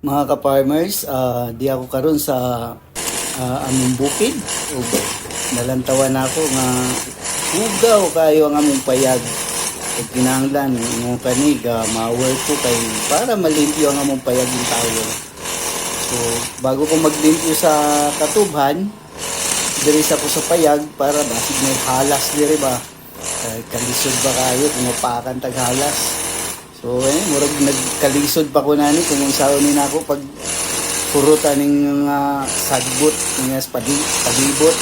Mga ka-farmers, di ako karon sa among bukid. Ug nalantawan ako nga ugaw kayo ang among payag. Ug kinahanglan mo kani ga ma-work ko kay para malimpyo ang among payag yung tawon. So bago ko maglimpyo sa katubhan, diri sa ko sa payag para basig may halas diri ba. Kalisod ba kayo kung mapakan tag halas. So, murag nagkalisod pa ko nani kung unsaon ni nako pag purutan ning sagbot nga palibot.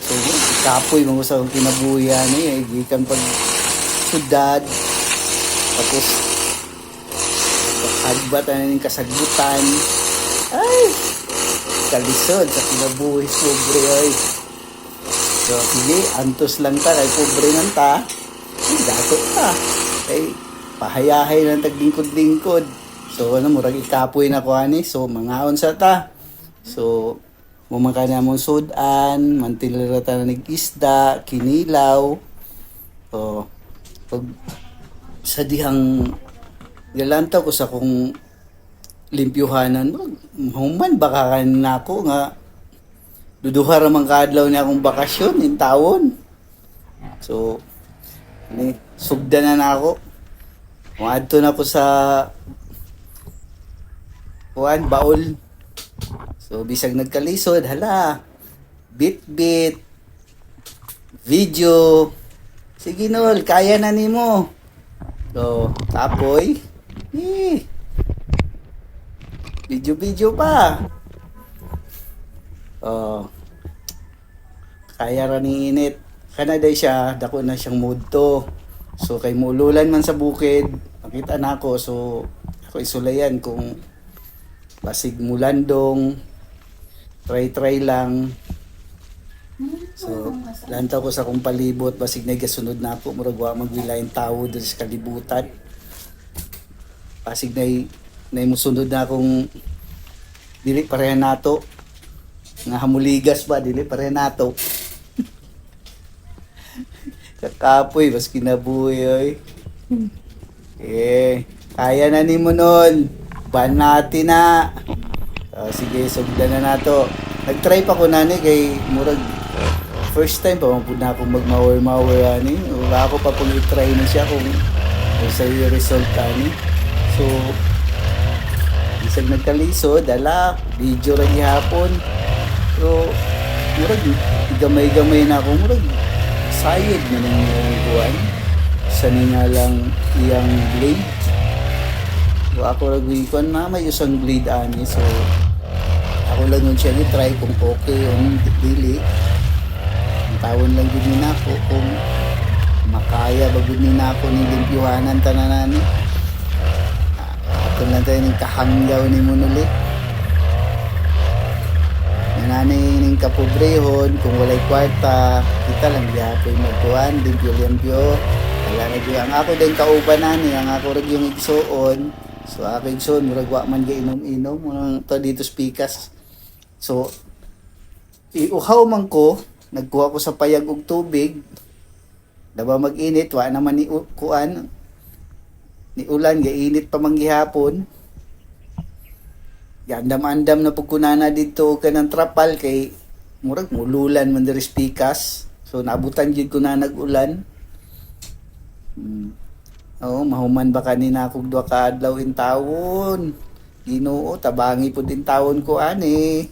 So, kapoy mo sa kinabuhi ni gikan pag sudad. Tapos hagbat na ning kasagbutan. Ay, kalisod sa kinabuhi pobre ay. So, sige, antos lang ta kay pobre man ta. Dato ta. Kay pahayahay ng taglingkod-lingkod. So murag ikapoy na ko ani. So mangaon sa ta. So mumangka na mong sudan, mantilirata na nag-isda, kinilaw. So pag sa dihang galantaw ko sa kung limpyuhanan, human baka na ako nga duduha ra man kaadlaw ni akong bakasyon in taon. So sugdan na ako. Maadto na ko sa baul. So bisag nagkalisod, hala. Bit video. Sige nol, kaya na nimo. So, tapoy. Video pa. Oh. Kaya ra ni init. Kana day siya, dako na siyang mood to. So kay muululan man sa bukid, makita na ako. So ako isulayan kung basig mulandong, try lang. So lantaw ko sa kong palibot, basig nagasunod na ako, murag wa magwilayan tawo diri sa kalibutan. Basig nay musunod na akong dili pareha nato. Nga hamuligas ba dili pareha nato. Kakapoy, bas kinabuhi oy. Kaya na ni mo nun. Ban natin na. Sige, sugdan na nato. Nag-try pa ko nani kay murag first time pa na akong mag-mower ani. Wala ako pa pong i-try na siya kung sa result ani. So, isang nagkalisod, dala, video ra gihapon. So, murag gamay-gamay na ako. Murag sayod na ng buwan sa nga lang iyang blade. So ako ragwikon na may isang blade ani. So ako lang yun siya try kung okay yung dili. Ang tawon lang yun na ako kung makaya bagod ni na ako ni limpyuhanan tananani. Ato lang tayo ng kahanggaw ni Munuli. Nanay ning kapobrehon kung walay kwarta kita lang diapoy magkuhan limpyo wala na gyud ang ako din kauban nani ang ako ra yung igsuon. So ako igsuon murag wa man giinom-inom unang to dito spikas. So iuhaw man ko nagkuha ko sa payag og tubig daba mag-init wa naman ni kuan ni ulan gainit pa man gihapon. Andam-andam na pagkunana dito kanang trapal kay murag mululan man diri pikas. So naabutan gyud ko na nag-ulan. Mahuman ba kanina akong duha ka adlaw in tawon. Ginoo tabangi pud in tawon ko ani.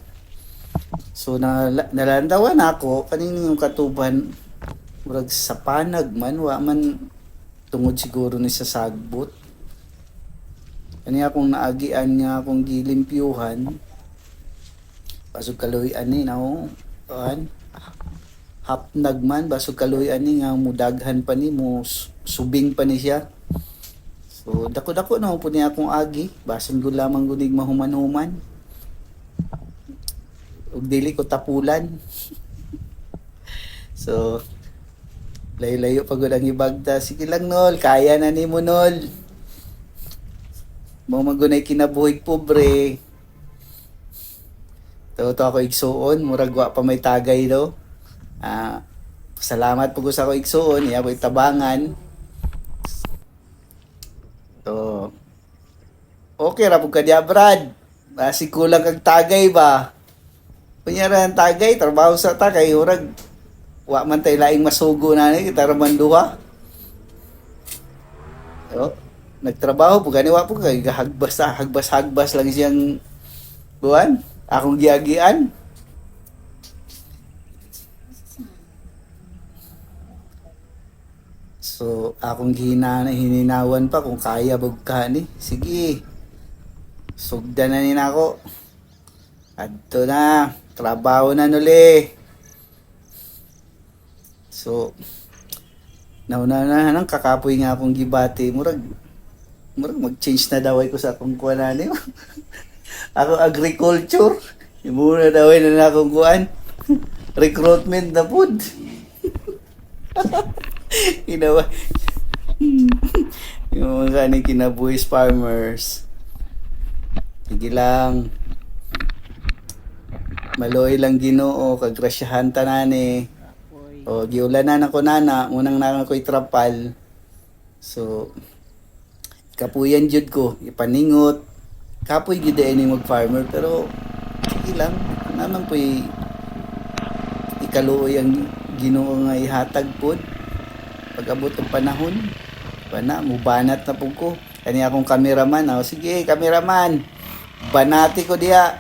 So nalandawan ako kaning katuban murag sa panag man wa man tungod siguro ni sa sagbot. Kani akong naagian nga akong gilimpyuhan. Basog kaluy ani no. Hapnag man basog kaluy ani nga mudaghan pa ni mo subing pa ni siya. So dako-dako na po niya akong agi. Basin ko lamang gunig mahuman-human. Ug dili ko tapulan. So layo-layo pagod ang ibagta. Sige lang nol, kaya na nimo nol. Mo magunay kinabuhi pobre. To ako igsuon, murag wa pa may tagay do. Salamat po sa ako igsuon, iya ko itabangan. So, Okay ra pud ka diya, Brad. Basi kulang kag tagay ba? Kunyara ang tagay, trabaho sa tagay, urag, wa man tay laing masugo na ni, kita raman duha. O, nagtrabaho po, gani wa po kay hagbas hagbas lang siyang buwan. Akong giagian. So, akong hininawan pa kung kaya bag ka ni. Sige, sugdan na nina ako. Adto na, trabaho na nuli. So, nauna na nang kakapoy nga akong gibati. Murag mag-change na daw ko sa akong kuwan na niyo. Ako agriculture. Muna daw na akong kuwan. Recruitment na food. Ginawa. Yung mga kaning kinabuhis farmers. Sige lang. Maloy lang Ginoo, kagrasyahan tanani. O giulanan ako nana, unang nana ko'y trapal. So kapuyan jud ko, ipaningot. Kapoy gid ani mag farmer pero sige lang, naman po'y ikaluoy ang Ginoo nga ihatag pod. Pag-abot ang panahon, bana mo banat na pud ko. Kani akong cameraman, oh, sige cameraman. Banati ko diya.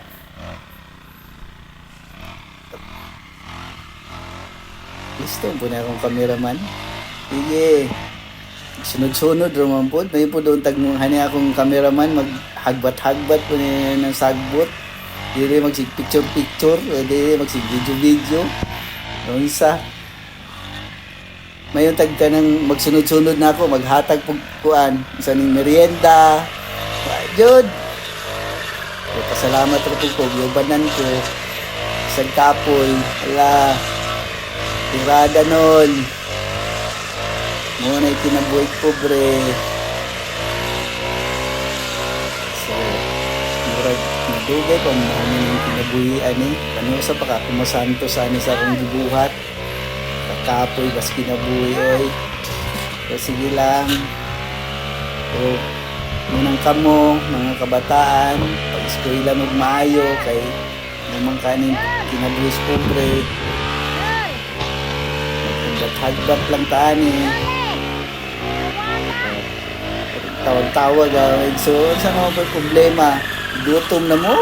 Listo po na akong cameraman. Sige. Sunod-sunod naman po. May po doon tagmuhan akong cameraman. Maghagbat-hagbat po niya ng sagbot. Hindi magsig-picture-picture. Hindi magsig-video-video. Yung isa. Mayon tag ka ng magsunod-sunod na ako. Maghatag po kuan. Isa ng merienda. Jud. Pasalamat rin po. Yubanan ko. Isang kapoy. Ala. Tirada nun. Muna ikinabuhay pobre. So, murag nadugay pa mo yung kinabuhian eh. Ano sa paka, kumasanto sa sa akong gibuhat. Kakapoy, bas kinabuhi oy. So, sige lang. So, munang kamo, mga kabataan, pag-eskwela magmaayo, kay namang kanin kinabuhis pobre. Hagbat lang tani. Tawag-tawag. So, saan mo pa problema? Gutom na mo?